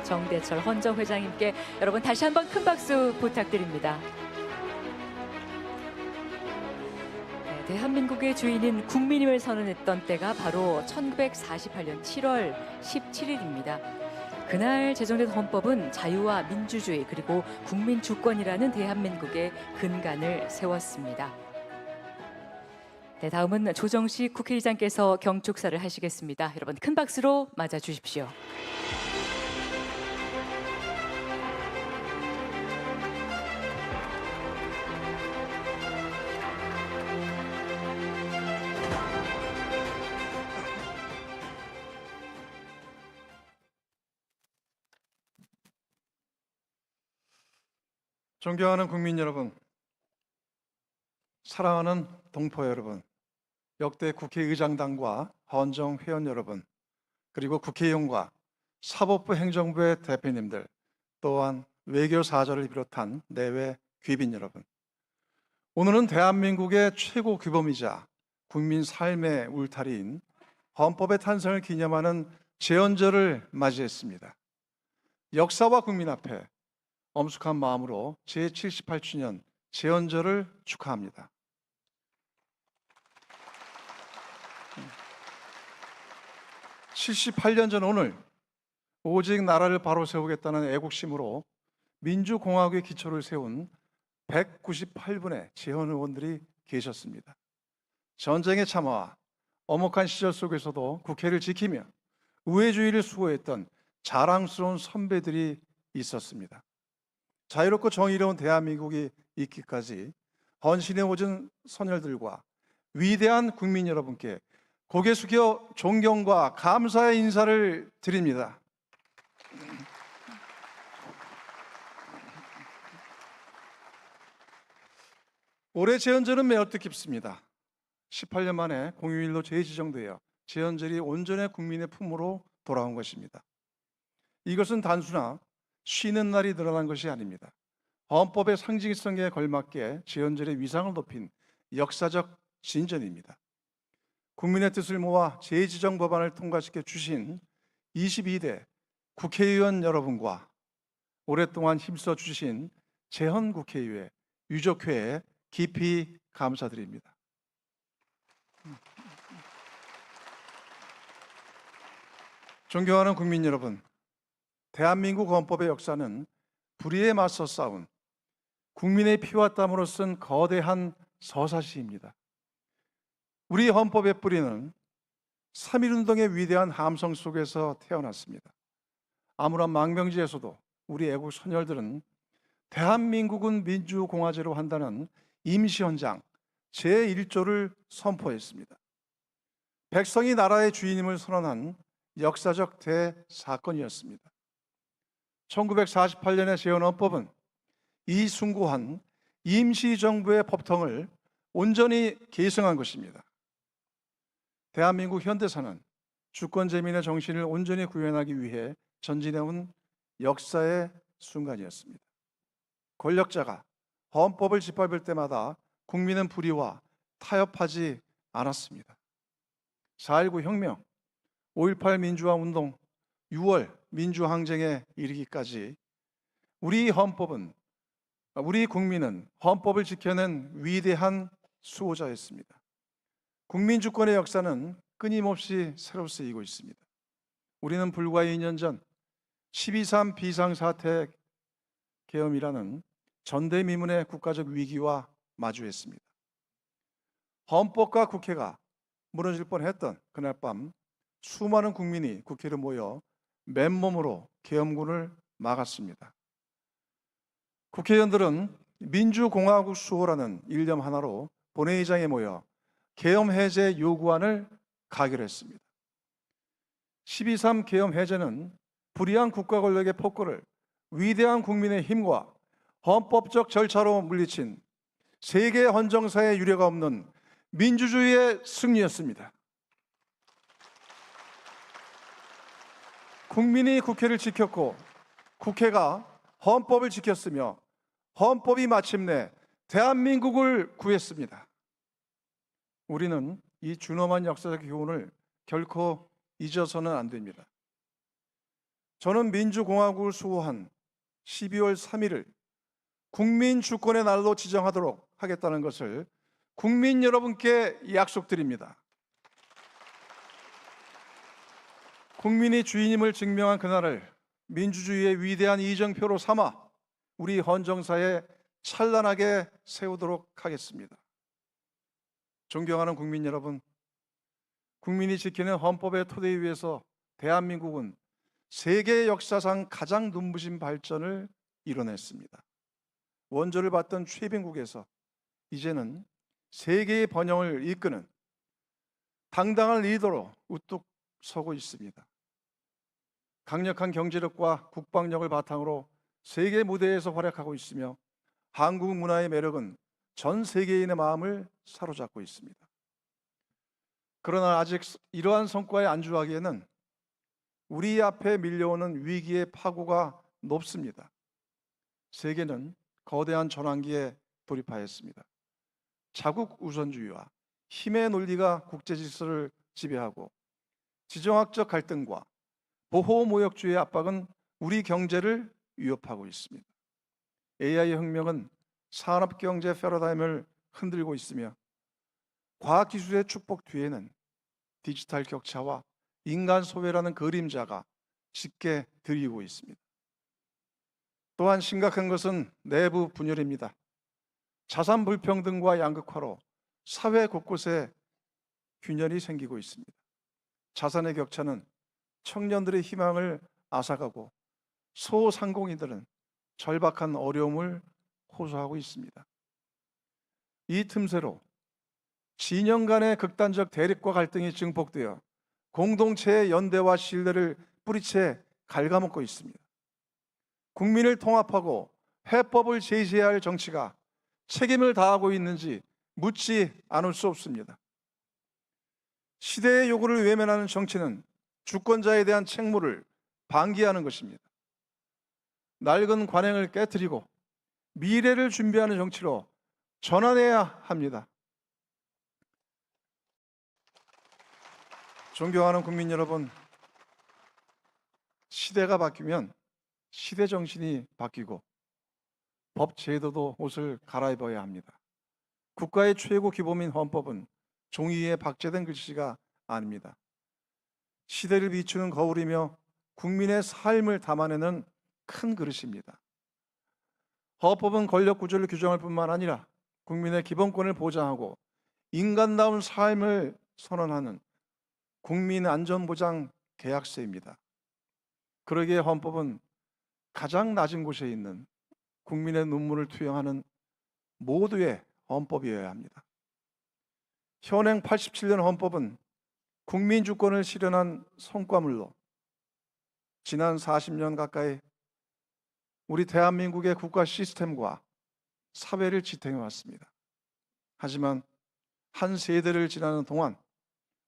정대철 헌정회장님께 여러분 다시 한번 큰 박수 부탁드립니다. 네, 대한민국의 주인인 국민임을 선언했던 때가 바로 1948년 7월 17일입니다. 그날 제정된 헌법은 자유와 민주주의 그리고 국민 주권이라는 대한민국의 근간을 세웠습니다. 네, 다음은 조정식 국회의장께서 경축사를 하시겠습니다. 여러분 큰 박수로 맞아 주십시오. 존경하는 국민 여러분, 사랑하는 동포 여러분, 역대 국회의장단과 헌정회원 여러분, 그리고 국회의원과 사법부 행정부의 대표님들, 또한 외교사절을 비롯한 내외 귀빈 여러분, 오늘은 대한민국의 최고 규범이자 국민 삶의 울타리인 헌법의 탄생을 기념하는 제헌절을 맞이했습니다. 역사와 국민 앞에 엄숙한 마음으로 제78주년 제헌절을 축하합니다. 78년 전 오늘 오직 나라를 바로 세우겠다는 애국심으로 민주공화국의 기초를 세운 198분의 제헌 의원들이 계셨습니다. 전쟁의 참화와 엄혹한 시절 속에서도 국회를 지키며 우회주의를 수호했던 자랑스러운 선배들이 있었습니다. 자유롭고 정의로운 대한민국이 있기까지 헌신해 오신 선열들과 위대한 국민 여러분께 고개 숙여 존경과 감사의 인사를 드립니다. 올해 제헌절은 매우 뜻깊습니다. 18년 만에 공휴일로 재지정되어 제헌절이 온전히 국민의 품으로 돌아온 것입니다. 이것은 단순한 쉬는 날이 늘어난 것이 아닙니다. 헌법의 상징성에 걸맞게 제헌절의 위상을 높인 역사적 진전입니다. 국민의 뜻을 모아 재지정 법안을 통과시켜 주신 22대 국회의원 여러분과 오랫동안 힘써 주신 제헌국회의회, 유족회에 깊이 감사드립니다. 존경하는 국민 여러분, 대한민국 헌법의 역사는 불의에 맞서 싸운 국민의 피와 땀으로 쓴 거대한 서사시입니다. 우리 헌법의 뿌리는 3.1운동의 위대한 함성 속에서 태어났습니다. 아무런 망명지에서도 우리 애국 선열들은 대한민국은 민주공화제로 한다는 임시헌장 제1조를 선포했습니다. 백성이 나라의 주인임을 선언한 역사적 대사건이었습니다. 1948년의 제헌헌법은 이 숭고한 임시정부의 법통을 온전히 계승한 것입니다. 대한민국 현대사는 주권재민의 정신을 온전히 구현하기 위해 전진해온 역사의 순간이었습니다. 권력자가 헌법을 짓밟을 때마다 국민은 불의와 타협하지 않았습니다. 4.19 혁명, 5.18 민주화 운동, 6월 민주항쟁에 이르기까지 우리 국민은 헌법을 지켜낸 위대한 수호자였습니다. 국민주권의 역사는 끊임없이 새로 쓰이고 있습니다. 우리는 불과 2년 전 12.3 비상사태 계엄이라는 전대미문의 국가적 위기와 마주했습니다. 헌법과 국회가 무너질 뻔했던 그날 밤 수많은 국민이 국회로 모여 맨몸으로 계엄군을 막았습니다. 국회의원들은 민주공화국 수호라는 일념 하나로 본회의장에 모여 계엄 해제 요구안을 가결했습니다. 12.3 계엄 해제는 불의한 국가 권력의 폭거를 위대한 국민의 힘과 헌법적 절차로 물리친 세계 헌정사의 유례가 없는 민주주의의 승리였습니다. 국민이 국회를 지켰고 국회가 헌법을 지켰으며 헌법이 마침내 대한민국을 구했습니다. 우리는 이 준엄한 역사적 교훈을 결코 잊어서는 안 됩니다. 저는 민주공화국을 수호한 12월 3일을 국민 주권의 날로 지정하도록 하겠다는 것을 국민 여러분께 약속드립니다. 국민이 주인임을 증명한 그날을 민주주의의 위대한 이정표로 삼아 우리 헌정사에 찬란하게 세우도록 하겠습니다. 존경하는 국민 여러분, 국민이 지키는 헌법의 토대 위에서 대한민국은 세계 역사상 가장 눈부신 발전을 이뤄냈습니다. 원조를 받던 최빈국에서 이제는 세계의 번영을 이끄는 당당한 리더로 우뚝 서고 있습니다. 강력한 경제력과 국방력을 바탕으로 세계 무대에서 활약하고 있으며 한국 문화의 매력은 전 세계인의 마음을 사로잡고 있습니다. 그러나 아직 이러한 성과에 안주하기에는 우리 앞에 밀려오는 위기의 파고가 높습니다. 세계는 거대한 전환기에 돌입하였습니다. 자국 우선주의와 힘의 논리가 국제 질서를 지배하고 지정학적 갈등과 보호무역주의의 압박은 우리 경제를 위협하고 있습니다. AI 혁명은 산업경제 패러다임을 흔들고 있으며 과학기술의 축복 뒤에는 디지털 격차와 인간 소외라는 그림자가 짙게 드리고 있습니다. 또한 심각한 것은 내부 분열입니다. 자산 불평등과 양극화로 사회 곳곳에 균열이 생기고 있습니다. 자산의 격차는 청년들의 희망을 앗아가고 소상공인들은 절박한 어려움을 호소하고 있습니다. 이 틈새로 진영 간의 극단적 대립과 갈등이 증폭되어 공동체의 연대와 신뢰를 뿌리채 갉아먹고 있습니다. 국민을 통합하고 해법을 제시해야 할 정치가 책임을 다하고 있는지 묻지 않을 수 없습니다. 시대의 요구를 외면하는 정치는 주권자에 대한 책무를 방기하는 것입니다. 낡은 관행을 깨뜨리고 미래를 준비하는 정치로 전환해야 합니다. 존경하는 국민 여러분, 시대가 바뀌면 시대 정신이 바뀌고 법 제도도 옷을 갈아입어야 합니다. 국가의 최고 기본인 헌법은 종이 위에 박제된 글씨가 아닙니다. 시대를 비추는 거울이며 국민의 삶을 담아내는 큰 그릇입니다. 헌법은 권력 구조를 규정할 뿐만 아니라 국민의 기본권을 보장하고 인간다운 삶을 선언하는 국민 안전보장 계약서입니다. 그러기에 헌법은 가장 낮은 곳에 있는 국민의 눈물을 투영하는 모두의 헌법이어야 합니다. 현행 87년 헌법은 국민 주권을 실현한 성과물로 지난 40년 가까이 우리 대한민국의 국가 시스템과 사회를 지탱해 왔습니다. 하지만 한 세대를 지나는 동안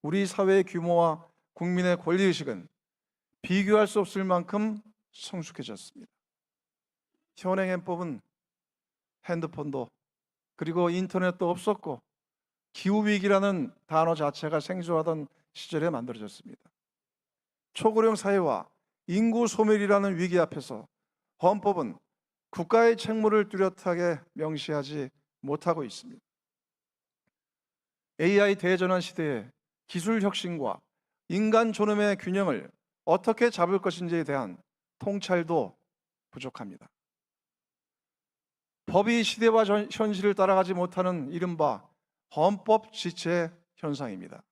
우리 사회의 규모와 국민의 권리의식은 비교할 수 없을 만큼 성숙해졌습니다. 현행 헌법은 핸드폰도 그리고 인터넷도 없었고 기후위기라는 단어 자체가 생소하던 시절에 만들어졌습니다. 초고령 사회와 인구 소멸이라는 위기 앞에서 헌법은 국가의 책무를 뚜렷하게 명시하지 못하고 있습니다. AI 대전환 시대에 기술 혁신과 인간 존엄의 균형을 어떻게 잡을 것인지에 대한 통찰도 부족합니다. 법이 시대와 현실을 따라가지 못하는 이른바 헌법 지체 현상입니다.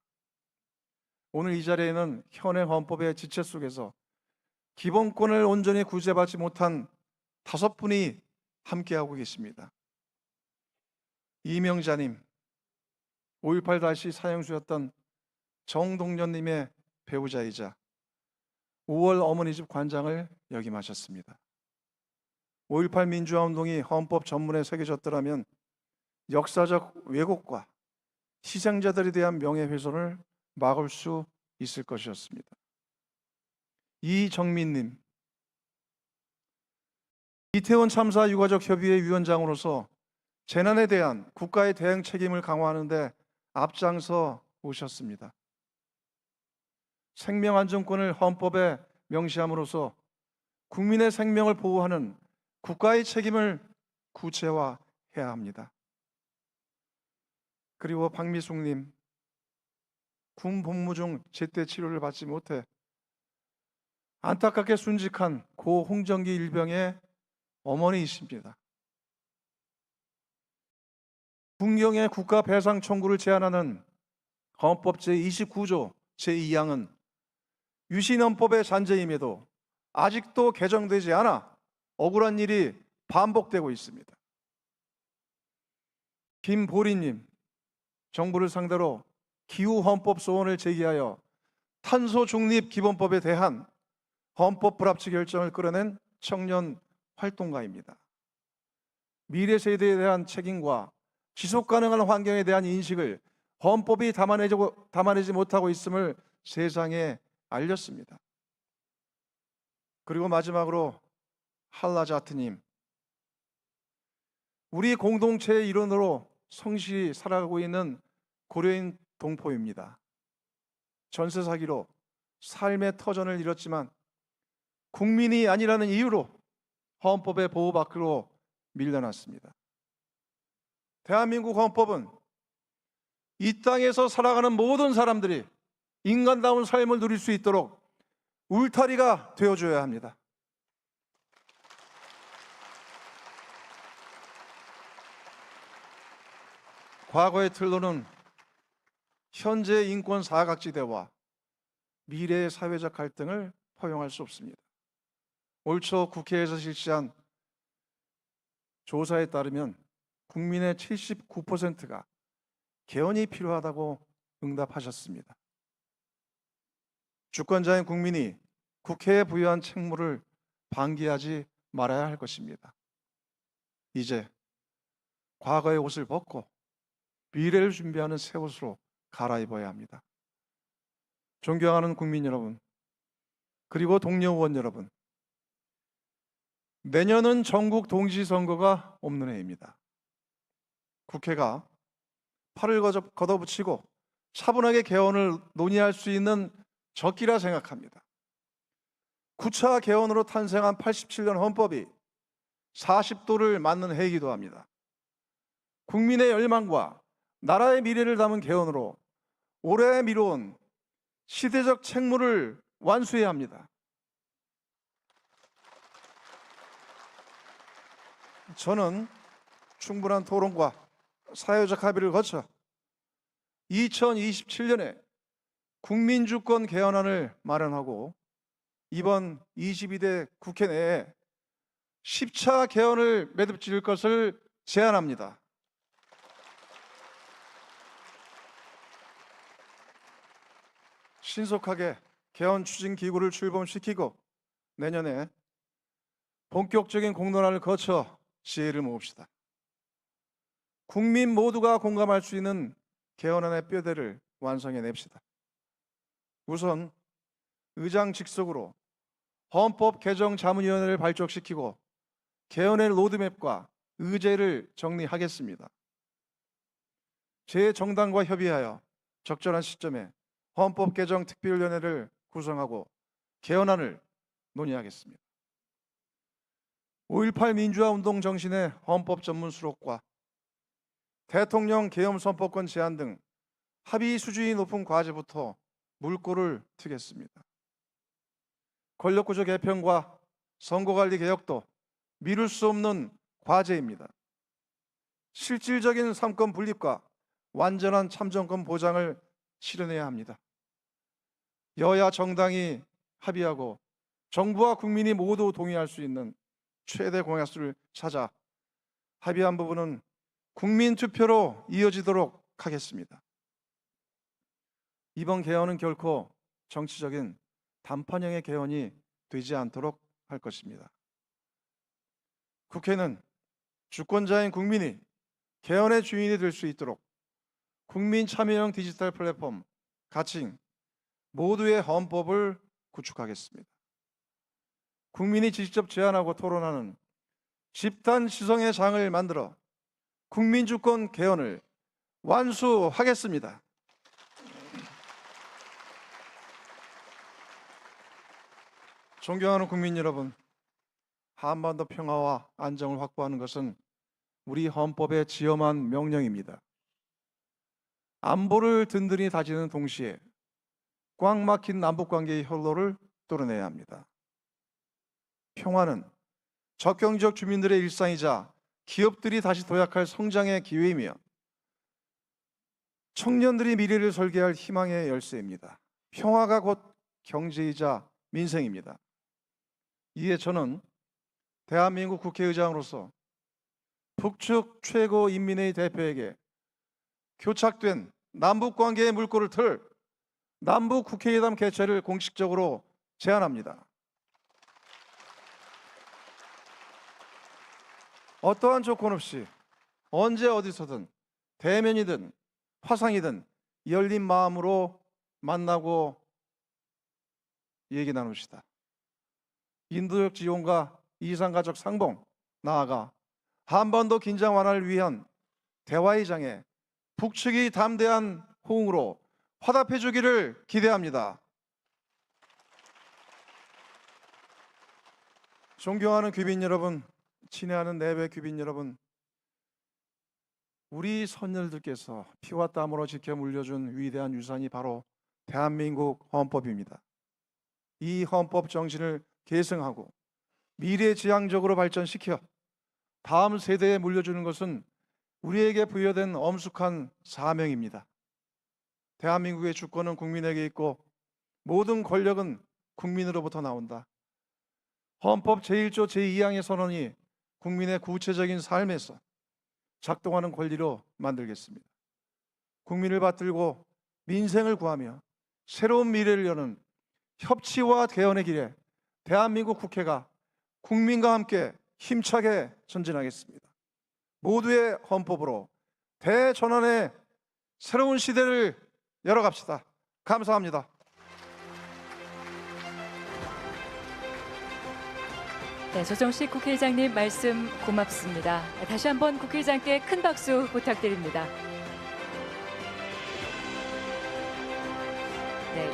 오늘 이 자리에는 현행 헌법의 지체 속에서 기본권을 온전히 구제받지 못한 5분이 함께하고 계십니다. 이명자님, 5.18 당시 사형수였던 정동련님의 배우자이자 5월 어머니집 관장을 역임하셨습니다. 5.18 민주화운동이 헌법 전문에 새겨졌더라면 역사적 왜곡과 희생자들에 대한 명예훼손을 막을 수 있을 것이었습니다. 이정민님, 이태원 참사 유가족 협의회 위원장으로서 재난에 대한 국가의 대응 책임을 강화하는 데 앞장서 오셨습니다. 생명안전권을 헌법에 명시함으로써 국민의 생명을 보호하는 국가의 책임을 구체화해야 합니다. 그리고 박미숙님, 군 복무 중 제때 치료를 받지 못해 안타깝게 순직한 고 홍정기 일병의 어머니이십니다. 군경의 국가 배상 청구를 제한하는 헌법 제29조 제2항은 유신헌법의 잔재임에도 아직도 개정되지 않아 억울한 일이 반복되고 있습니다. 김보리님, 정부를 상대로 기후헌법 소원을 제기하여 탄소중립기본법에 대한 헌법 불합치 결정을 끌어낸 청년 활동가입니다. 미래 세대에 대한 책임과 지속 가능한 환경에 대한 인식을 헌법이 담아내지 못하고 있음을 세상에 알렸습니다. 그리고 마지막으로 할라자트님, 우리 공동체의 일원으로 성실히 살아가고 있는 고려인 동포입니다. 전세 사기로 삶의 터전을 잃었지만 국민이 아니라는 이유로 헌법의 보호 밖으로 밀려났습니다. 대한민국 헌법은 이 땅에서 살아가는 모든 사람들이 인간다운 삶을 누릴 수 있도록 울타리가 되어줘야 합니다. 과거의 틀로는 현재의 인권 사각지대와 미래의 사회적 갈등을 포용할 수 없습니다. 올 초 국회에서 실시한 조사에 따르면 국민의 79%가 개헌이 필요하다고 응답하셨습니다. 주권자인 국민이 국회에 부여한 책무를 방기하지 말아야 할 것입니다. 이제 과거의 옷을 벗고 미래를 준비하는 새 옷으로 갈아입어야 합니다. 존경하는 국민 여러분, 그리고 동료 의원 여러분, 내년은 전국 동시선거가 없는 해입니다. 국회가 팔을 걷어붙이고 차분하게 개헌을 논의할 수 있는 적기라 생각합니다. 9차 개헌으로 탄생한 87년 헌법이 40도를 맞는 해이기도 합니다. 국민의 열망과 나라의 미래를 담은 개헌으로 오래 미뤄온 시대적 책무를 완수해야 합니다. 저는 충분한 토론과 사회적 합의를 거쳐 2027년에 국민주권 개헌안을 마련하고 이번 22대 국회 내에 10차 개헌을 매듭지을 것을 제안합니다. 신속하게 개헌 추진 기구를 출범시키고 내년에 본격적인 공론화를 거쳐 지혜를 모읍시다. 국민 모두가 공감할 수 있는 개헌안의 뼈대를 완성해냅시다. 우선 의장 직속으로 헌법 개정 자문위원회를 발족시키고 개헌의 로드맵과 의제를 정리하겠습니다. 제 정당과 협의하여 적절한 시점에 헌법 개정 특별위원회를 구성하고 개헌안을 논의하겠습니다. 5.18 민주화 운동 정신의 헌법 전문 수록과 대통령 계엄 선포권 제한 등 합의 수준이 높은 과제부터 물꼬를 트겠습니다. 권력구조 개편과 선거관리 개혁도 미룰 수 없는 과제입니다. 실질적인 삼권 분립과 완전한 참정권 보장을 실현해야 합니다. 여야 정당이 합의하고 정부와 국민이 모두 동의할 수 있는 최대 공약수를 찾아 합의한 부분은 국민 투표로 이어지도록 하겠습니다. 이번 개헌은 결코 정치적인 단판형의 개헌이 되지 않도록 할 것입니다. 국회는 주권자인 국민이 개헌의 주인이 될 수 있도록 국민 참여형 디지털 플랫폼 가칭 모두의 헌법을 구축하겠습니다. 국민이 직접 제안하고 토론하는 집단 시성의 장을 만들어 국민주권 개헌을 완수하겠습니다. 존경하는 국민 여러분, 한반도 평화와 안정을 확보하는 것은 우리 헌법의 지엄한 명령입니다. 안보를 든든히 다지는 동시에 꽉 막힌 남북관계의 혈로를 뚫어내야 합니다. 평화는 접경지역 주민들의 일상이자 기업들이 다시 도약할 성장의 기회이며 청년들이 미래를 설계할 희망의 열쇠입니다. 평화가 곧 경제이자 민생입니다. 이에 저는 대한민국 국회의장으로서 북측 최고인민회의 대표에게 교착된 남북관계의 물꼬를 틀 남북국회의담 개최를 공식적으로 제안합니다. 어떠한 조건 없이 언제 어디서든 대면이든 화상이든 열린 마음으로 만나고 얘기 나눕시다. 인도적 지원과 이산가족 상봉, 나아가 한반도 긴장 완화를 위한 대화의 장에 북측이 담대한 호응으로 화답해 주기를 기대합니다. 존경하는 귀빈 여러분, 친애하는 내외 귀빈 여러분, 우리 선열들께서 피와 땀으로 지켜 물려준 위대한 유산이 바로 대한민국 헌법입니다. 이 헌법 정신을 계승하고 미래지향적으로 발전시켜 다음 세대에 물려주는 것은 우리에게 부여된 엄숙한 사명입니다. 대한민국의 주권은 국민에게 있고 모든 권력은 국민으로부터 나온다. 헌법 제1조 제2항의 선언이 국민의 구체적인 삶에서 작동하는 권리로 만들겠습니다. 국민을 받들고 민생을 구하며 새로운 미래를 여는 협치와 개헌의 길에 대한민국 국회가 국민과 함께 힘차게 전진하겠습니다. 모두의 헌법으로 대전환의 새로운 시대를 열어갑시다. 감사합니다. 네, 조정식 국회의장님 말씀 고맙습니다. 다시 한번 국회의장께 큰 박수 부탁드립니다. 네,